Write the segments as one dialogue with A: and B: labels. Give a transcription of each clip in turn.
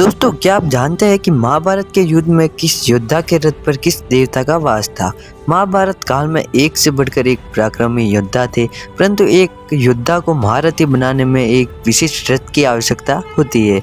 A: दोस्तों, क्या आप जानते हैं कि महाभारत के युद्ध में किस योद्धा के रथ पर किस देवता का वास था? महाभारत काल में एक से बढ़कर एक पराक्रमी योद्धा थे, परंतु एक योद्धा को महारथी बनाने में एक विशिष्ट रथ की आवश्यकता होती है।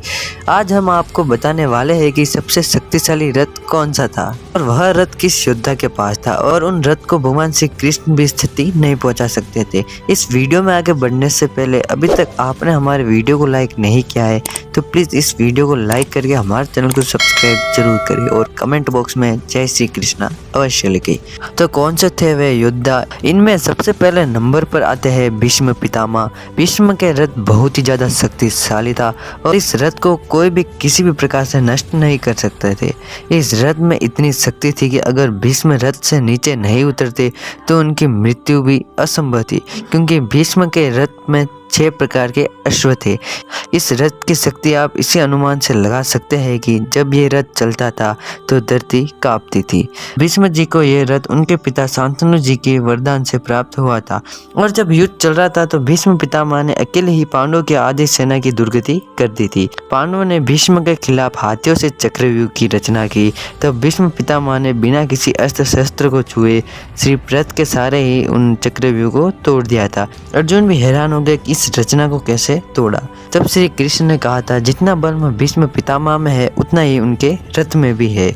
A: आज हम आपको बताने वाले हैं कि सबसे शक्तिशाली रथ कौन सा था और वह रथ किस योद्धा के पास था, और उन रथ को भगवान श्री कृष्ण भी स्थिति नहीं पहुंचा सकते थे। इस वीडियो में आगे बढ़ने से पहले अभी तक आपने हमारे वीडियो को लाइक नहीं किया है तो प्लीज़ इस वीडियो को लाइक करके हमारे चैनल को सब्सक्राइब जरूर करें और कमेंट बॉक्स में जय श्री कृष्णा अवश्य लिखें। तो कौन से थे वे योद्धा? इनमें सबसे पहले नंबर पर आते हैं भीष्म पितामह। भीष्म के रथ बहुत ही ज़्यादा शक्तिशाली था और इस रथ को कोई भी किसी भी प्रकार से नष्ट नहीं कर सकते थे। इस रथ में इतनी शक्ति थी कि अगर भीष्म रथ से नीचे नहीं उतरते तो उनकी मृत्यु भी असंभव थी, क्योंकि भीष्म के रथ में 6 प्रकार के अश्व थे। इस रथ की शक्ति आप इसी अनुमान से लगा सकते हैं कि जब ये रथ चलता था तो धरती कांपती थी। भीष्म जी को यह रथ उनके पिता शांतनु जी के वरदान से प्राप्त हुआ था, और जब युद्ध चल रहा था तो भीष्म पितामह ने अकेले ही पांडवों की आधी सेना की दुर्गति कर दी थी। पांडवों ने भीष्म के खिलाफ हाथियों से चक्रव्यूह की रचना की, तब भीष्म पितामह ने बिना किसी अस्त्र शस्त्र को छुए सिर्फ रथ के सहारे ही उन चक्रव्यूह को तोड़ दिया था। अर्जुन भी हैरान हो गए कि इस रचना को कैसे तोड़ा। तब श्री कृष्ण ने कहा था, जितना बल भीष्म पितामह में है उतना ही उनके रथ में भी है।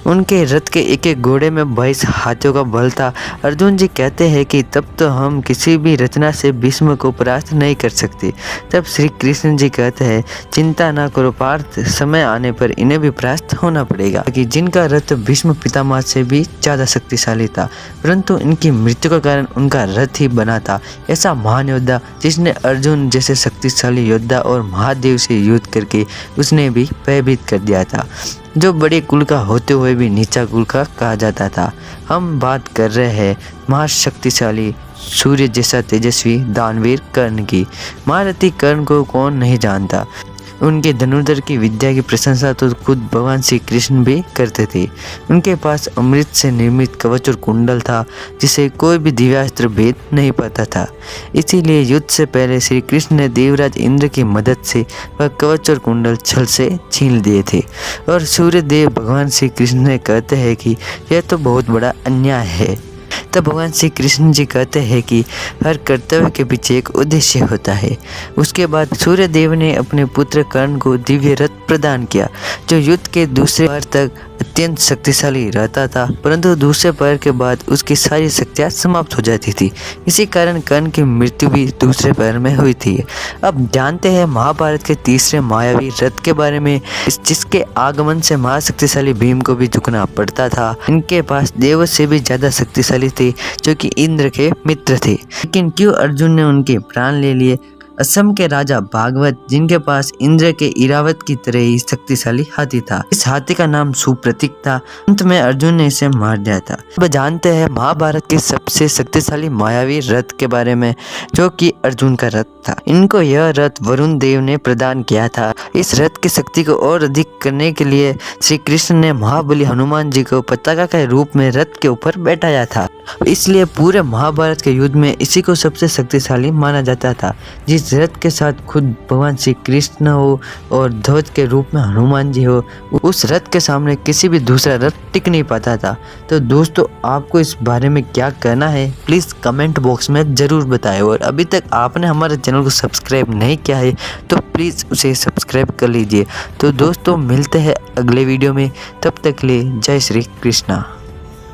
A: उनके रथ के एक एक घोड़े में 22 हाथियों का बल था। अर्जुन जी कहते हैं कि तब तो हम किसी भी रचना से भीष्म को परास्त नहीं कर सकते। तब श्री कृष्ण जी कहते हैं, चिंता ना करो पार्थ, समय आने पर इन्हें भी परास्त होना पड़ेगा। कि जिनका रथ भीष्म पितामह से भी ज़्यादा शक्तिशाली था, परंतु इनकी मृत्यु का कारण उनका रथ ही बना था। ऐसा महान योद्धा जिसने अर्जुन जैसे शक्तिशाली योद्धा और महादेव से युद्ध करके उसने भी भयभीत कर दिया था, जो बड़े कुल का होते हुए भी नीचा कुल का कहा जाता था। हम बात कर रहे हैं महाशक्तिशाली सूर्य जैसा तेजस्वी दानवीर कर्ण की। महारथी कर्ण को कौन नहीं जानता। उनके धनुर्धर की विद्या की प्रशंसा तो खुद भगवान श्री कृष्ण भी करते थे। उनके पास अमृत से निर्मित कवच और कुंडल था, जिसे कोई भी दिव्यास्त्र भेद नहीं पाता था। इसीलिए युद्ध से पहले श्री कृष्ण ने देवराज इंद्र की मदद से वह कवच और कुंडल छल से छीन लिए थे। और सूर्य देव भगवान श्री कृष्ण ने कहते हैं कि यह तो बहुत बड़ा अन्याय है। तब भगवान श्री कृष्ण जी कहते हैं कि हर कर्तव्य के पीछे एक उद्देश्य होता है। उसके बाद सूर्य देव ने अपने पुत्र कर्ण को दिव्य रथ प्रदान किया, जो युद्ध के दूसरे पहर तक अत्यंत शक्तिशाली रहता था, परंतु दूसरे पहर के बाद उसकी सारी शक्तियाँ समाप्त हो जाती थी। इसी कारण कर्ण की मृत्यु भी दूसरे पहर में हुई थी। अब जानते हैं महाभारत के तीसरे मायावी रथ के बारे में, जिसके आगमन से महाशक्तिशाली भीम को भी झुकना पड़ता था। इनके पास देवों से भी ज्यादा शक्तिशाली थे, जो कि इंद्र के मित्र थे। लेकिन क्यों अर्जुन ने उनके प्राण ले लिए? असम के राजा भागवत, जिनके पास इंद्र के इरावत की तरह ही शक्तिशाली हाथी था। इस हाथी का नाम सुप्रतीक था। अंत में अर्जुन ने इसे मार दिया था। अब जानते हैं महाभारत के सबसे शक्तिशाली मायावी रथ के बारे में, जो कि अर्जुन का रथ था। इनको यह रथ वरुण देव ने प्रदान किया था। इस रथ की शक्ति को और अधिक करने के लिए श्री कृष्ण ने महाबली हनुमान जी को पताका के रूप में रथ के ऊपर बैठाया था। इसलिए पूरे महाभारत के युद्ध में इसी को सबसे शक्तिशाली माना जाता था। जिस रथ के साथ खुद भगवान श्री कृष्ण हो और ध्वज के रूप में हनुमान जी हो, उस रथ के सामने किसी भी दूसरा रथ टिक नहीं पाता था। तो दोस्तों, आपको इस बारे में क्या कहना है प्लीज़ कमेंट बॉक्स में ज़रूर बताएं। और अभी तक आपने हमारे चैनल को सब्सक्राइब नहीं किया है तो प्लीज़ उसे सब्सक्राइब कर लीजिए। तो दोस्तों, मिलते हैं अगले वीडियो में, तब तक के लिए जय श्री कृष्णा।